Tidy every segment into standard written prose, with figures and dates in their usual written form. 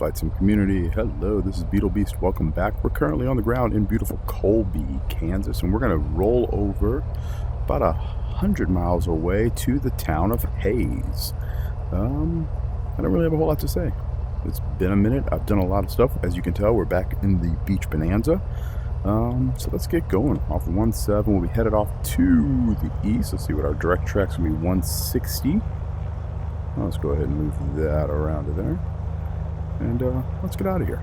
Flight Sim community. Hello, this is Beetle Beast. Welcome back. We're currently on the ground in beautiful Colby, Kansas, and we're going to roll over about 100 miles away to the town of Hayes. I don't really have a whole lot to say. It's been a minute. I've done a lot of stuff. As you can tell, we're back in the beach Bonanza. So let's get going. Off 17, we'll be headed off to the east. Let's see what our direct track's going to be. 160. Let's go ahead and move that around to there. And let's get out of here.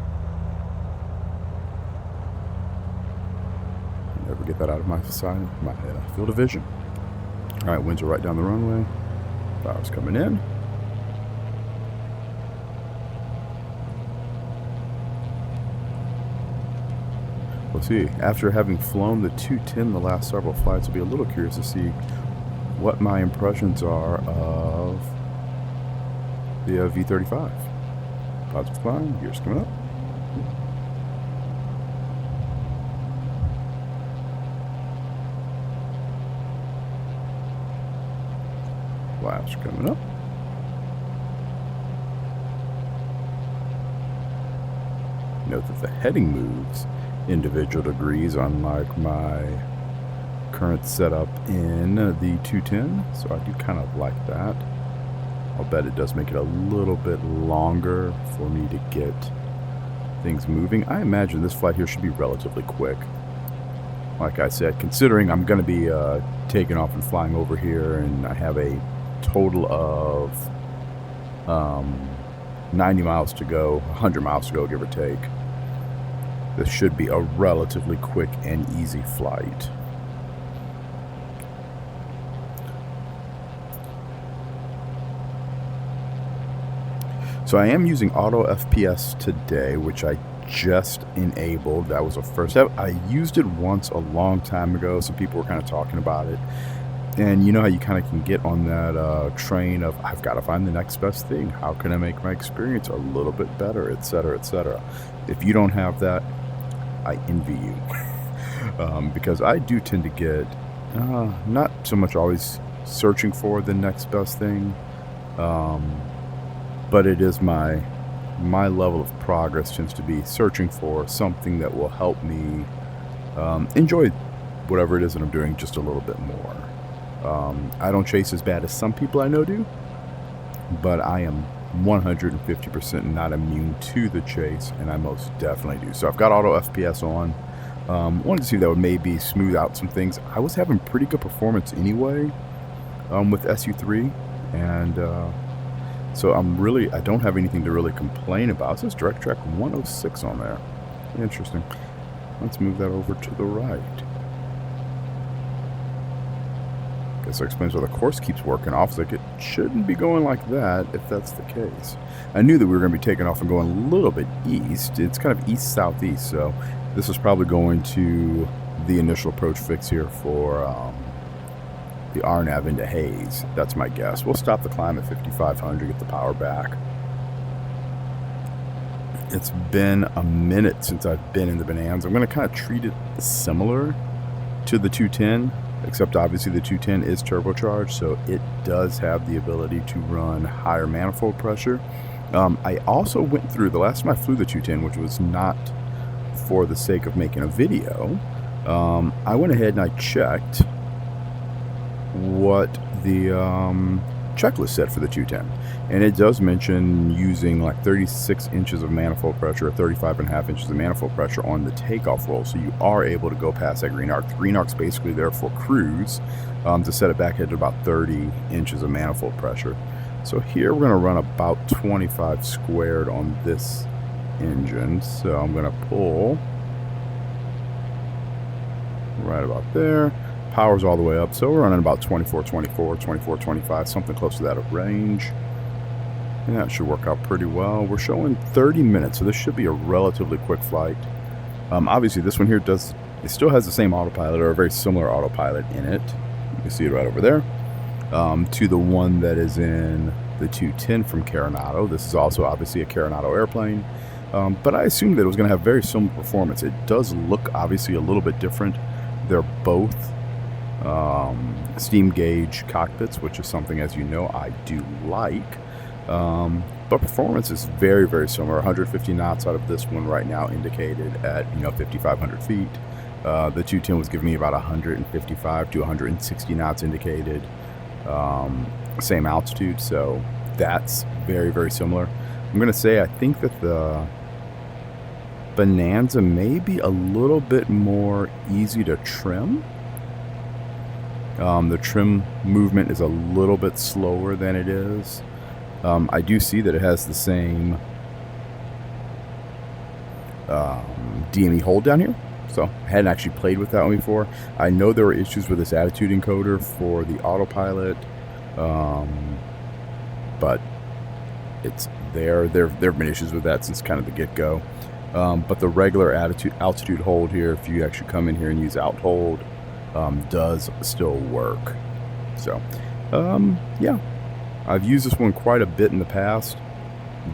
Never get that out of my field of vision. All right, winds are right down the runway. Clouds coming in. We'll see. After having flown the 210 the last several flights, I'll be a little curious to see what my impressions are of the V35. Clouds are flying, gears coming up. Flaps coming up. Note that the heading moves individual degrees, unlike my current setup in the 210, so I do kind of like that. I'll bet it does make it a little bit longer for me to get things moving. I imagine this flight here should be relatively quick. Like I said, considering I'm going to be taking off and flying over here, and I have a total of 90 miles to go, 100 miles to go, give or take. This should be a relatively quick and easy flight. So I am using auto FPS today, which I just enabled. That was a first step. I used it once a long time ago. Some people were kind of talking about it. And you know how you kind of can get on that train of, I've got to find the next best thing. How can I make my experience a little bit better, etc., etc. If you don't have that, I envy you. Because I do tend to get, not so much always searching for the next best thing, but it is my level of progress tends to be searching for something that will help me enjoy whatever it is that I'm doing just a little bit more. I don't chase as bad as some people I know do, but I am 150% not immune to the chase, and I most definitely do. So I've got auto FPS on. Wanted to see if that would maybe smooth out some things. I was having pretty good performance anyway with SU3, and so I don't have anything to really complain about. It says direct track 106 on there. Interesting. Let's move that over to the right. Guess that explains why the course keeps working off. It's like it shouldn't be going like that if that's the case. I knew that we were going to be taking off and going a little bit east. It's kind of east-southeast, so this is probably going to the initial approach fix here for the RNAV into Hayes. That's my guess. We'll stop the climb at 5,500, get the power back. It's been a minute since I've been in the Bonanza. I'm going to kind of treat it similar to the 210, except obviously the 210 is turbocharged, so it does have the ability to run higher manifold pressure. I also went through, the last time I flew the 210, which was not for the sake of making a video, I went ahead and I checked what the checklist said for the 210, and it does mention using like 36 inches of manifold pressure or 35.5 inches of manifold pressure on the takeoff roll, so you are able to go past that green arc. The green arc's basically there for cruise, to set it back at about 30 inches of manifold pressure. So here we're going to run about 25 squared on this engine, so I'm going to pull right about there. Power's all the way up, so we're running about 24, 25, something close to that of range. And that should work out pretty well. We're showing 30 minutes, so this should be a relatively quick flight. Obviously, this one here it still has the same autopilot, or a very similar autopilot in it. You can see it right over there, to the one that is in the 210 from Carenado. This is also obviously a Carenado airplane, but I assumed that it was going to have very similar performance. It does look obviously a little bit different. They're both steam gauge cockpits, which is something, as you know, I do like. But performance is very, very similar. 150 knots out of this one right now indicated at 5,500 feet. The 210 was giving me about 155 to 160 knots indicated. Same altitude, so that's very, very similar. I'm gonna say I think that the Bonanza may be a little bit more easy to trim. The trim movement is a little bit slower than it is. I do see that it has the same DME hold down here, so I hadn't actually played with that one before. I know there were issues with this attitude encoder for the autopilot, but it's there. There have been issues with that since kind of the get-go. But the regular altitude hold here, if you actually come in here and use alt hold, does still work. So, yeah, I've used this one quite a bit in the past,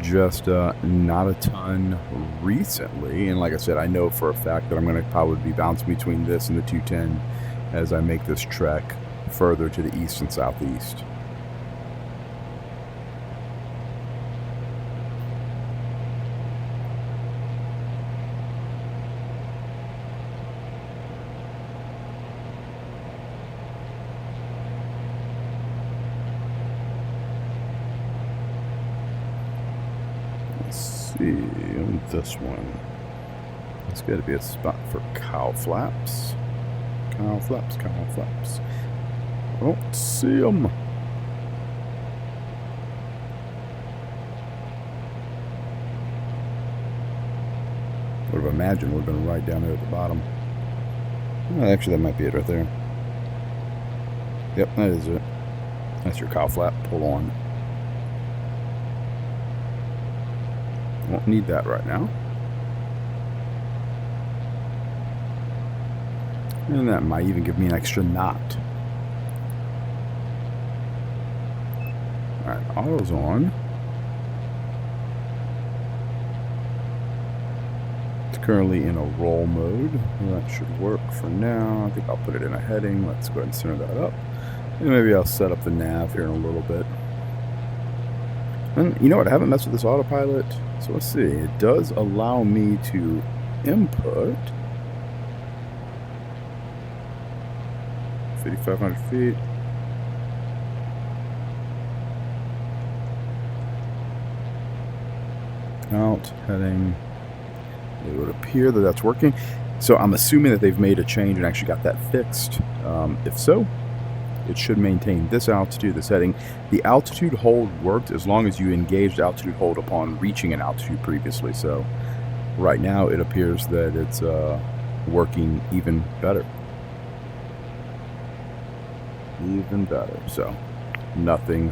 just not a ton recently. And like I said, I know for a fact that I'm going to probably be bouncing between this and the 210 as I make this trek further to the east and southeast. On this one, it's got to be a spot for cow flaps. Cow flaps, cow flaps. I don't see them. Would have imagined would have been right down there at the bottom. Well, actually, that might be it right there. Yep, that is it. That's your cow flap. Pull on. Won't need that right now. And that might even give me an extra knot. Alright, auto's on. It's currently in a roll mode. That should work for now. I think I'll put it in a heading. Let's go ahead and center that up. And maybe I'll set up the nav here in a little bit. And you know what? I haven't messed with this autopilot. So let's see. It does allow me to input 5,500 feet. Out, heading. It would appear that that's working. So I'm assuming that they've made a change and actually got that fixed. If so, it should maintain this altitude, this heading. The altitude hold worked as long as you engaged altitude hold upon reaching an altitude previously. So right now it appears that it's working even better. Even better. So nothing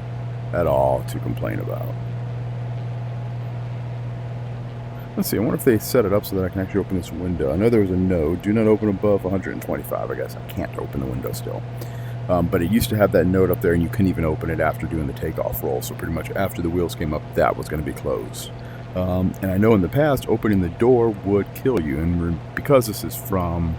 at all to complain about. Let's see, I wonder if they set it up so that I can actually open this window. I know there's a note, do not open above 125. I guess I can't open the window still. But it used to have that note up there, and you couldn't even open it after doing the takeoff roll. So pretty much after the wheels came up, that was going to be closed. And I know in the past, opening the door would kill you. And because this is from,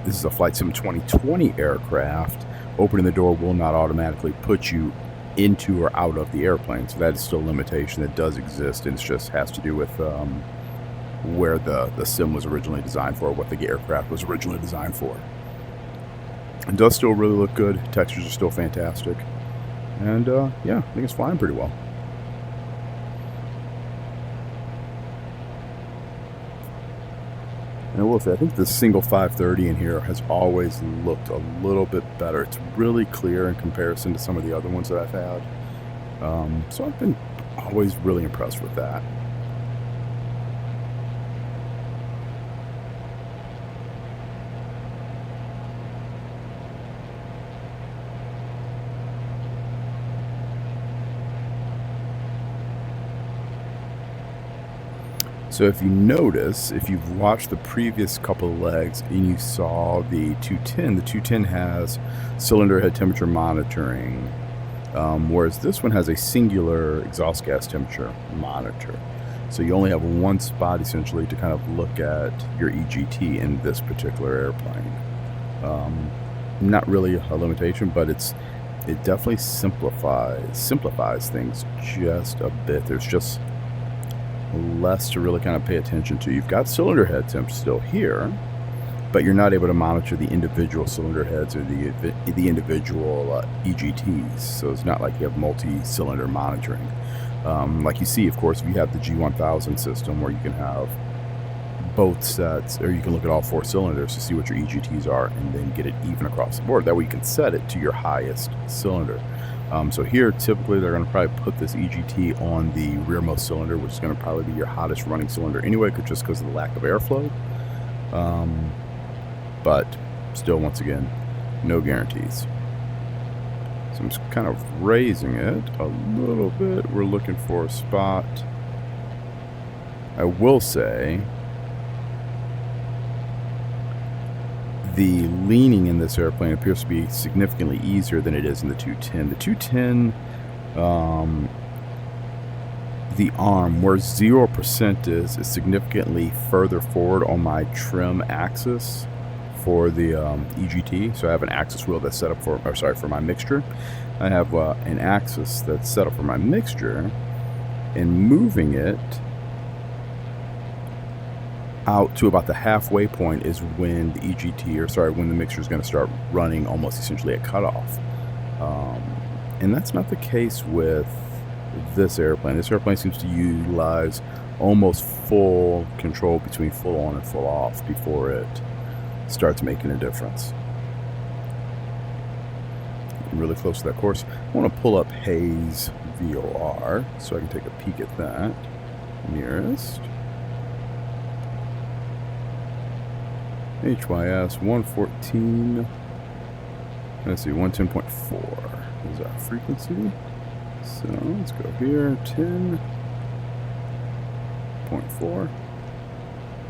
this is a Flight Sim 2020 aircraft, opening the door will not automatically put you into or out of the airplane. So that is still a limitation that does exist, and it just has to do with where the sim was originally designed for, what the aircraft was originally designed for. It does still really look good. Textures are still fantastic. And yeah, I think it's flying pretty well. And I will say, I think the single 530 in here has always looked a little bit better. It's really clear in comparison to some of the other ones that I've had. So I've been always really impressed with that. So if you notice, if you've watched the previous couple of legs and you saw the 210 has cylinder head temperature monitoring, whereas this one has a singular exhaust gas temperature monitor. So you only have one spot essentially to kind of look at your EGT in this particular airplane. Not really a limitation, but it's it definitely simplifies things just a bit. There's just less to really kind of pay attention to. You've got cylinder head temps still here, but you're not able to monitor the individual cylinder heads or the individual EGTs. So it's not like you have multi-cylinder monitoring. Like you see, of course, if you have the G1000 system where you can have both sets, or you can look at all 4 cylinders to see what your EGTs are and then get it even across the board. That way you can set it to your highest cylinder. So here, typically, they're going to probably put this EGT on the rearmost cylinder, which is going to probably be your hottest running cylinder anyway, just because of the lack of airflow. But still, once again, no guarantees. So I'm just kind of raising it a little bit. We're looking for a spot. I will say the leaning in this airplane appears to be significantly easier than it is in the 210. The 210, the arm where 0% is significantly further forward on my trim axis for the EGT. So I have an axis wheel that's set up for my mixture. I have an axis that's set up for my mixture, and moving it out to about the halfway point is when the EGT, when the mixture is going to start running almost essentially at cutoff. And that's not the case with this airplane. This airplane seems to utilize almost full control between full on and full off before it starts making a difference. I'm really close to that course. I want to pull up Hayes VOR so I can take a peek at that. Nearest. KHYS 114. Let's see, 110.4 is our frequency. So let's go here, 10.4.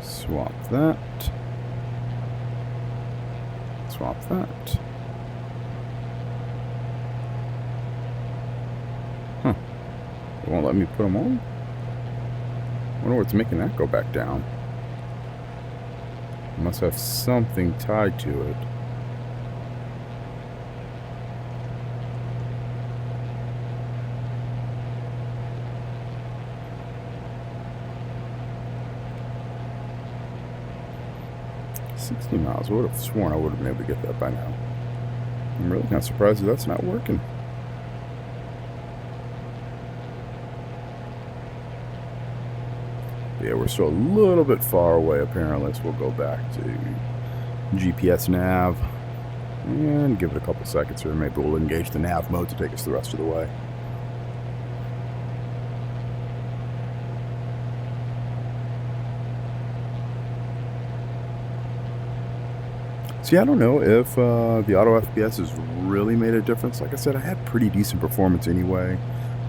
Swap that. Swap that. Huh. It won't let me put them on? I wonder what's making that go back down. Must have something tied to it. $60 miles. I would have sworn I would have been able to get that by now. I'm really not surprised that that's not working. Yeah, we're still a little bit far away apparently, so we'll go back to GPS nav and give it a couple seconds here. Maybe we'll engage the nav mode to take us the rest of the way. See, I don't know if the auto FPS has really made a difference. Like I said, I had pretty decent performance anyway.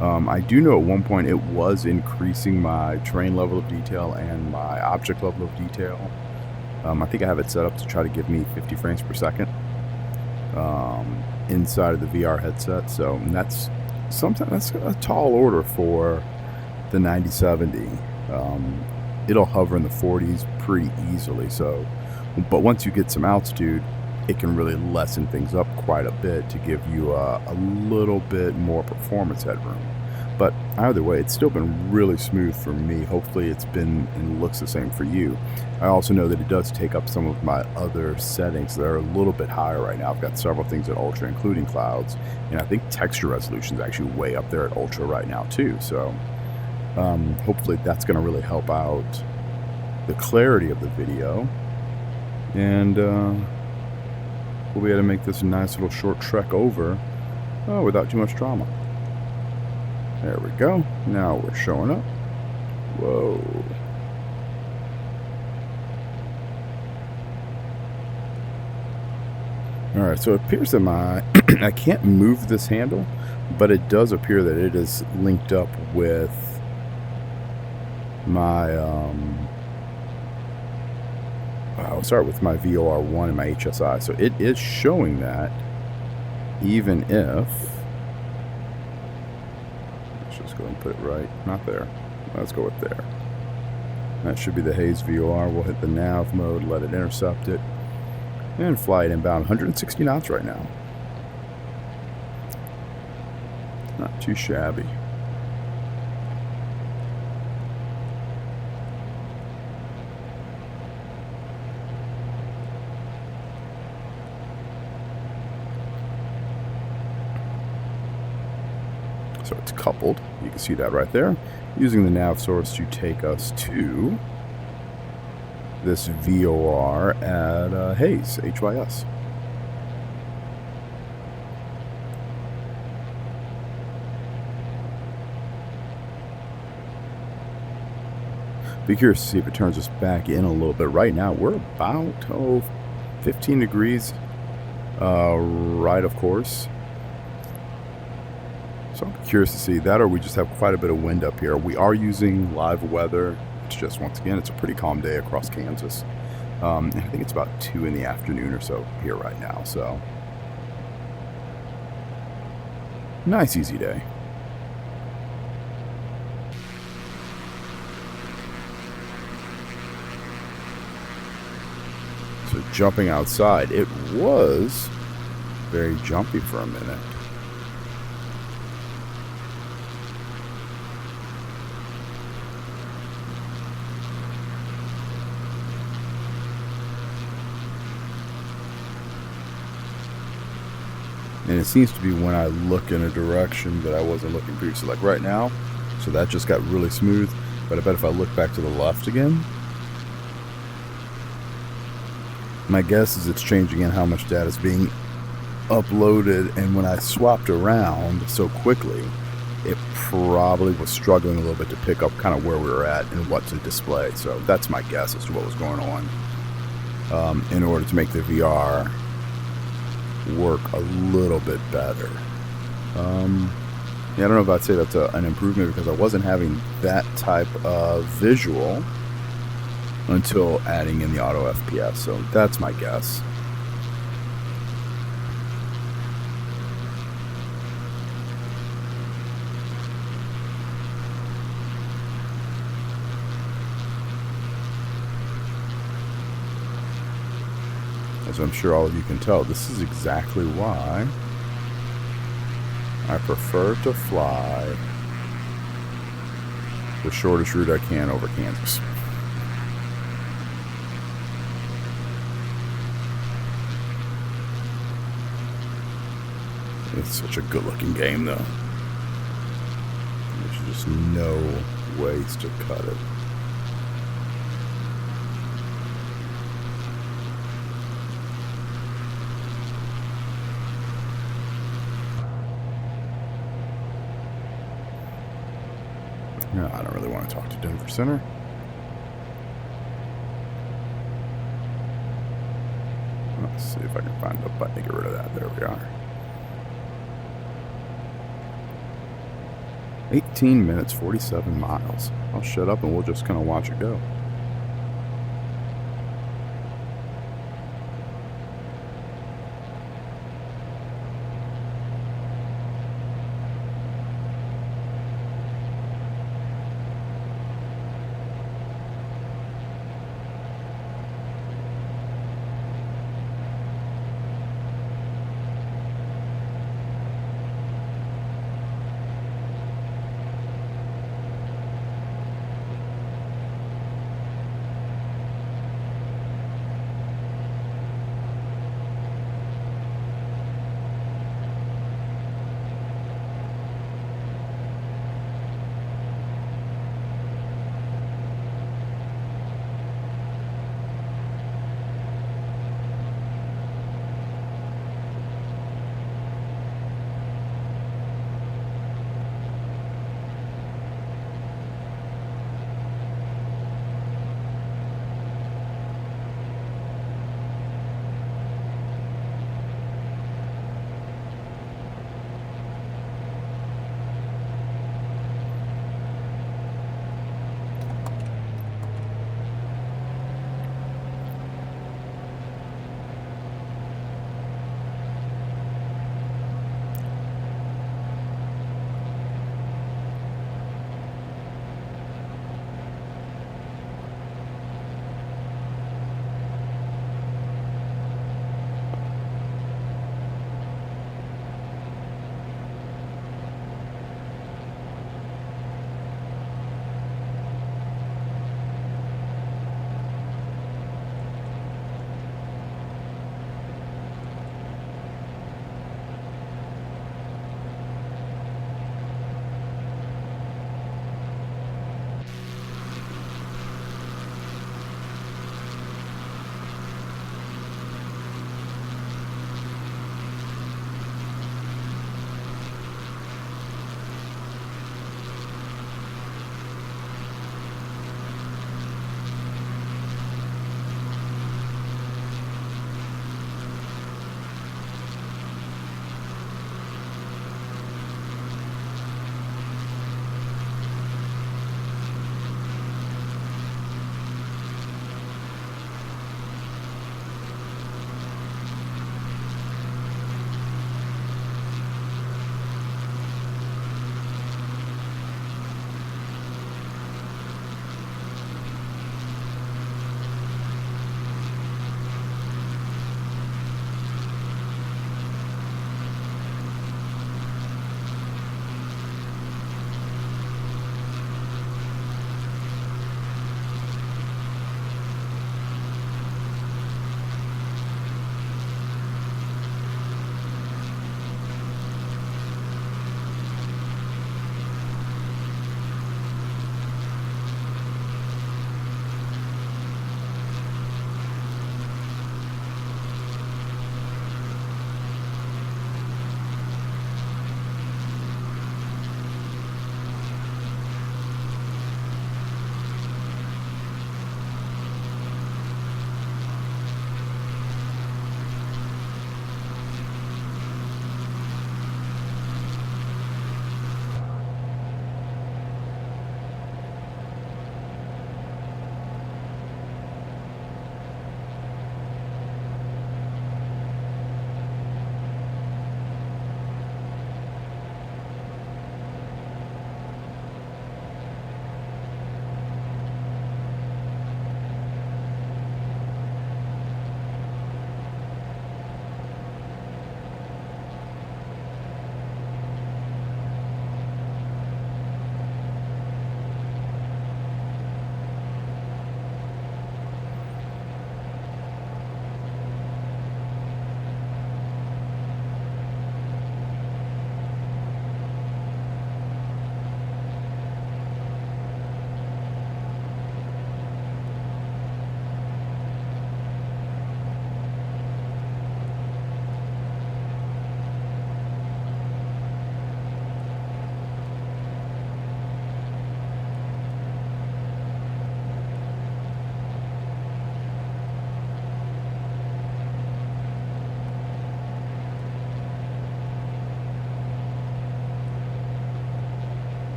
I do know at one point it was increasing my terrain level of detail and my object level of detail. I think I have it set up to try to give me 50 frames per second inside of the VR headset. So that's a tall order for the 9070. It'll hover in the 40s pretty easily. So, but once you get some altitude, it can really lessen things up quite a bit to give you a little bit more performance headroom. But either way, it's still been really smooth for me. Hopefully it's been and looks the same for you. I also know that it does take up some of my other settings that are a little bit higher right now. I've got several things at Ultra, including clouds, and I think texture resolution is actually way up there at Ultra right now too. So hopefully that's going to really help out the clarity of the video, and we'll be able to make this a nice little short trek over without too much drama. There we go. Now we're showing up. Whoa. Alright, so it appears that I can't move this handle, but it does appear that it is linked up with my I'll start with my VOR1 and my HSI. So it is showing that, even if, let's just go and put it right, not there. Let's go with there. That should be the Hayes VOR. We'll hit the nav mode, let it intercept it, and fly it inbound. 160 knots right now. Not too shabby. So it's coupled. You can see that right there. Using the nav source to take us to this VOR at Hayes, HYS. Be curious to see if it turns us back in a little bit. Right now, we're about 15 degrees right, of course. So I'm curious to see that, or we just have quite a bit of wind up here. We are using live weather. It's just, once again, it's a pretty calm day across Kansas. And I think it's about 2 in the afternoon or so here right now. So nice, easy day. So jumping outside, it was very jumpy for a minute. And it seems to be when I look in a direction that I wasn't looking previously, like right now. So that just got really smooth. But I bet if I look back to the left again, my guess is it's changing in how much data is being uploaded. And when I swapped around so quickly, it probably was struggling a little bit to pick up kind of where we were at and what to display. So that's my guess as to what was going on in order to make the VR work a little bit better. Yeah, I don't know if I'd say that's an improvement, because I wasn't having that type of visual until adding in the auto FPS. So that's my guess. As I'm sure all of you can tell, this is exactly why I prefer to fly the shortest route I can over Kansas. It's such a good looking game though. There's just no ways to cut it. No, I don't really want to talk to Denver Center. Let's see if I can find a button to get rid of that. There we are. 18 minutes, 47 miles. I'll shut up and we'll just kind of watch it go.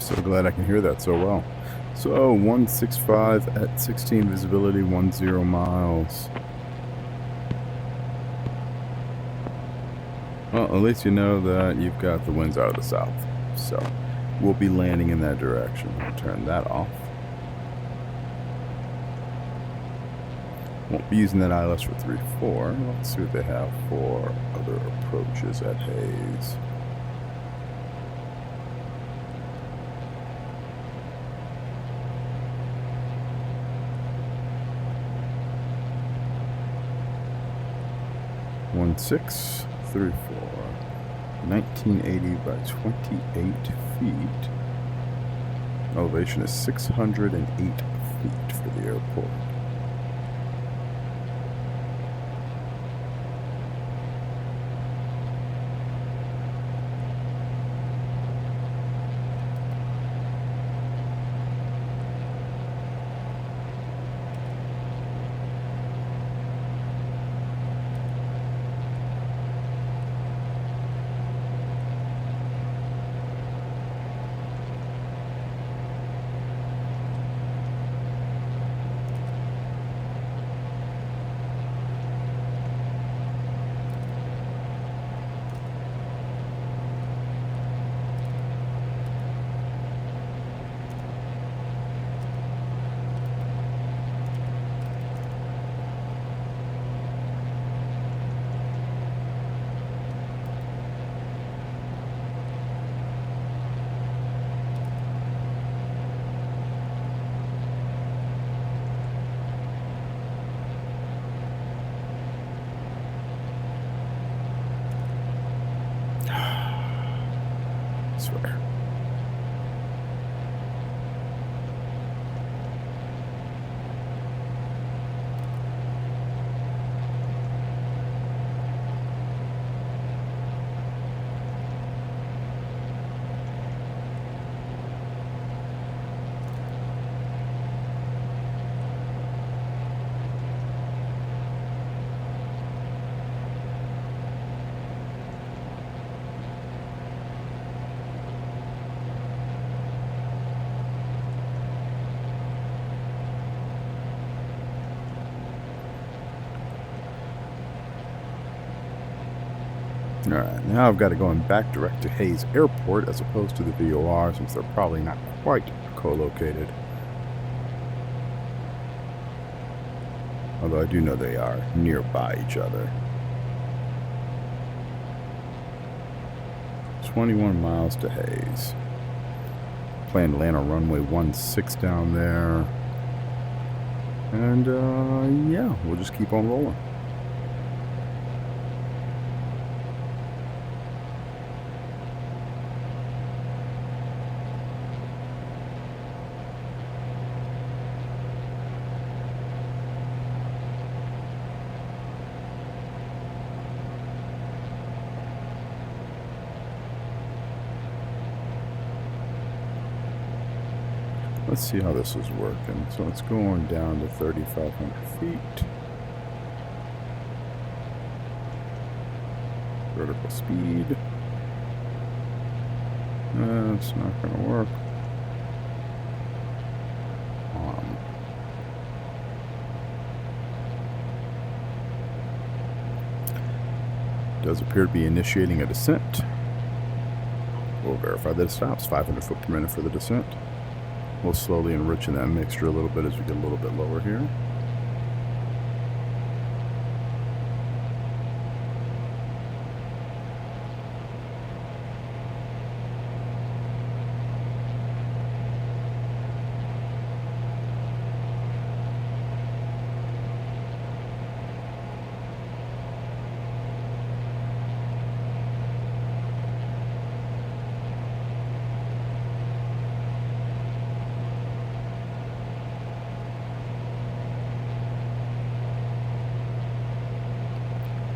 So glad I can hear that so well. So 165 at 16 visibility, 10 miles. Well, at least you know that you've got the winds out of the south. So we'll be landing in that direction. I'll turn that off. Won't be using that ILS for 3-4. Let's see what they have for other approaches at Hayes. One 634, 1980 by 28 feet. Elevation is 608 feet for the airport. Swear. Alright, now I've got it going back direct to Hayes Airport as opposed to the VOR, since they're probably not quite co-located. Although I do know they are nearby each other. 21 miles to Hayes. Plan to land on runway 16 down there. And yeah, we'll just keep on rolling. Let's see how this is working. So it's going down to 3,500 feet. Vertical speed. That's not going to work. Does appear to be initiating a descent. We'll verify that it stops. 500 foot per minute for the descent. We'll slowly enrich in that mixture a little bit as we get a little bit lower here.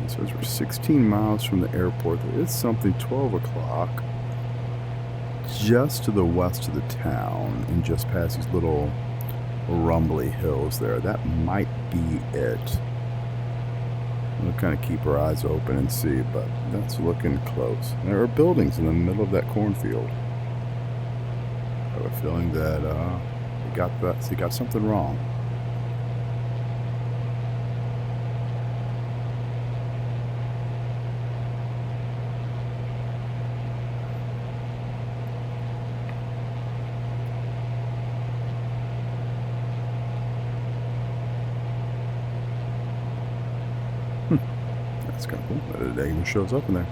So we're 16 miles from the airport. There is something 12 o'clock just to the west of the town and just past these little rumbly hills there. That might be it. We'll kind of keep our eyes open and see, but that's looking close. There are buildings in the middle of that cornfield. have a feeling that they got something wrong. That's kind of cool that it even shows up in there.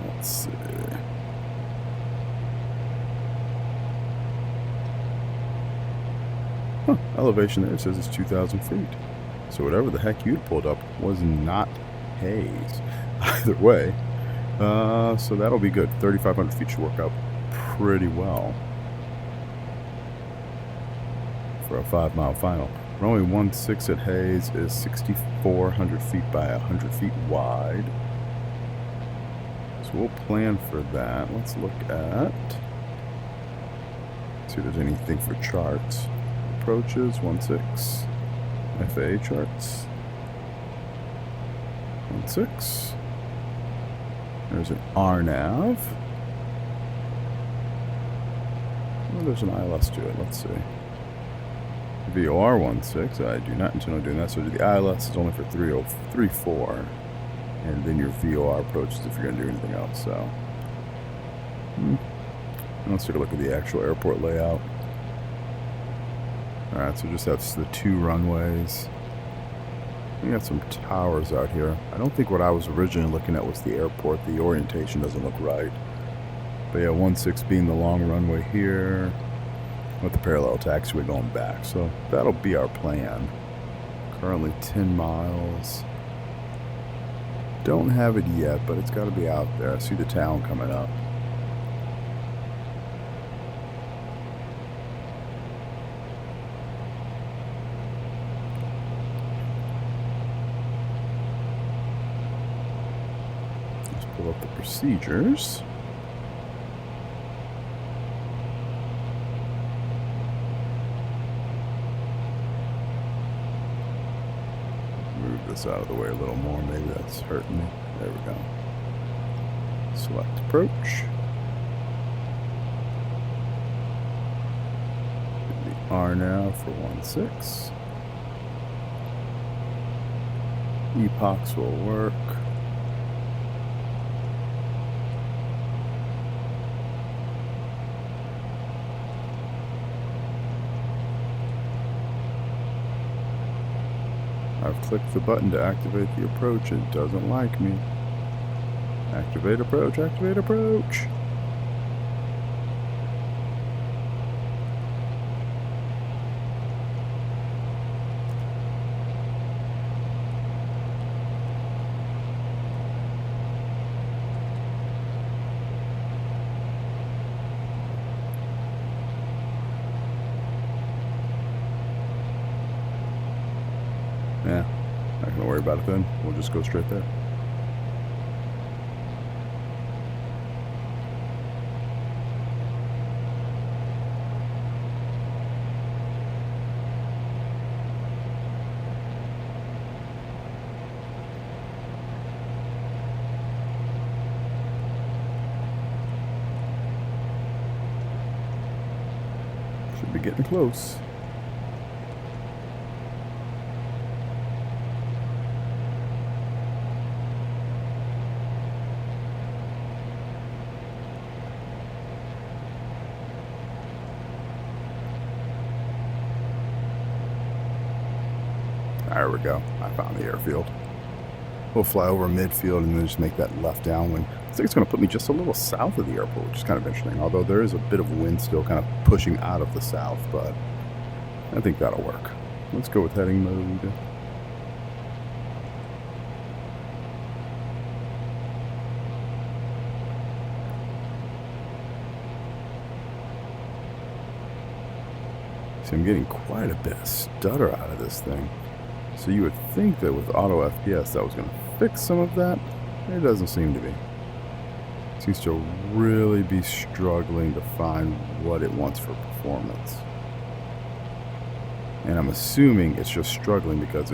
Let's see. Huh, elevation there says it's 2,000 feet. So whatever the heck you'd pulled up was not haze. Either way. So that'll be good. 3,500 feet should work out pretty well for a 5-mile final. Runway 16 at Hayes is 6,400 feet by 100 feet wide. So we'll plan for that. Let's look at, see if there's anything for charts. Approaches, 16. FAA charts. 16. There's an RNAV. Oh, there's an ILS to it. Let's see. VOR 16. I do not intend on doing that. So the ILS is only for 304. And then your VOR approaches if you're going to do anything else. So let's take a look at the actual airport layout. Alright, so just have the 2 runways. We got some towers out here. I don't think what I was originally looking at was the airport. The orientation doesn't look right. But yeah, 16 being the long runway here with the parallel taxiway going back. So that'll be our plan. Currently 10 miles. Don't have it yet, but it's got to be out there. I see the town coming up. Let's pull up the procedures. Out of the way a little more, maybe that's hurting me. There we go. Select approach. The R now for 16. Epochs will work. I've clicked the button to activate the approach. It doesn't like me. Activate approach, activate approach. Yeah, not gonna worry about it then. We'll just go straight there. Should be getting close. There we go. I found the airfield. We'll fly over midfield and then just make that left downwind. I think it's going to put me just a little south of the airport, which is kind of interesting. Although there is a bit of wind still kind of pushing out of the south, but I think that'll work. Let's go with heading mode. See, I'm getting quite a bit of stutter out of this thing. So you would think that with auto FPS that was going to fix some of that. It doesn't seem to be. It seems to really be struggling to find what it wants for performance. And I'm assuming it's just struggling because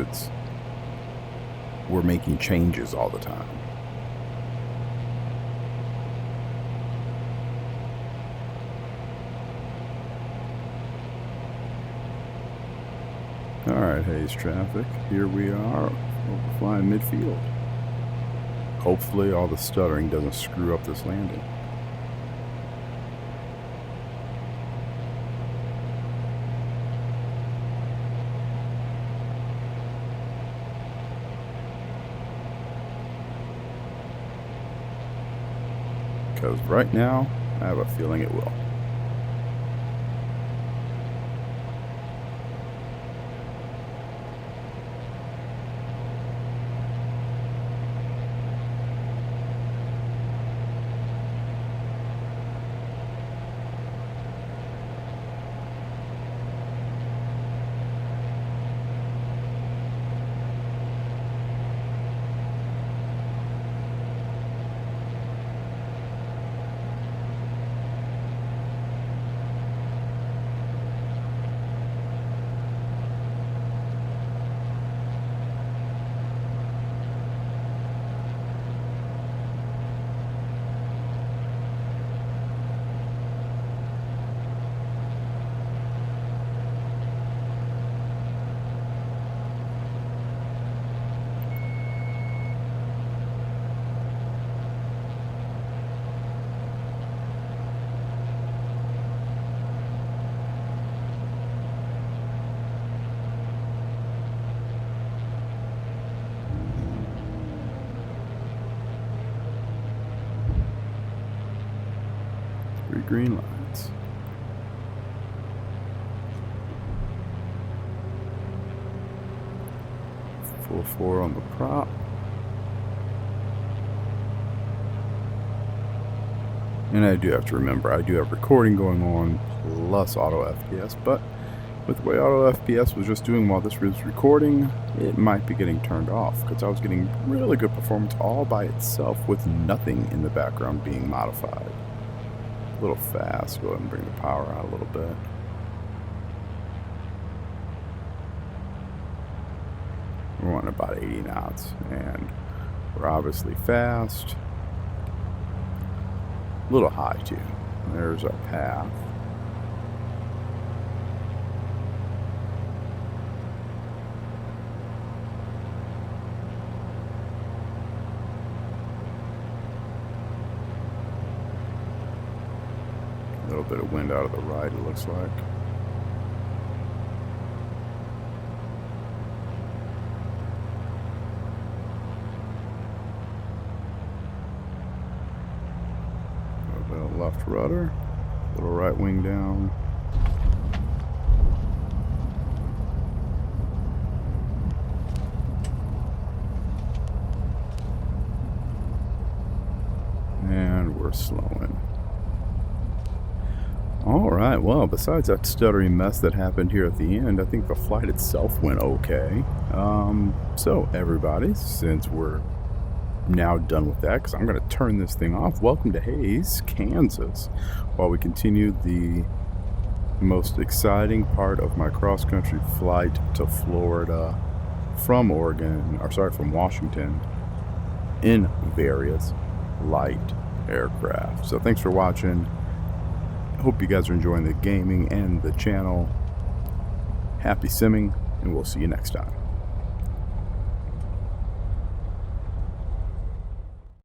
we're making changes all the time. Alright, Hayes traffic. Here we are, flying midfield. Hopefully all the stuttering doesn't screw up this landing. Because right now, I have a feeling it will. Three green lights. Full 4 on the prop. And I do have to remember, I do have recording going on plus auto FPS, but with the way auto FPS was just doing while this was recording, it might be getting turned off because I was getting really good performance all by itself with nothing in the background being modified. A little fast. Go ahead and bring the power out a little bit. We're wanting about 80 knots, and we're obviously fast. A little high too. There's our path. A little bit of wind out of the right, it looks like. A little bit of left rudder, little right wing down. And we're slowing. Alright, well, besides that stuttery mess that happened here at the end, I think the flight itself went okay. So everybody, since we're now done with that, because I'm going to turn this thing off, welcome to Hayes, Kansas, while we continue the most exciting part of my cross-country flight to Florida from from Washington in various light aircraft. So thanks for watching. Hope you guys are enjoying the gaming and the channel. Happy simming, and we'll see you next time.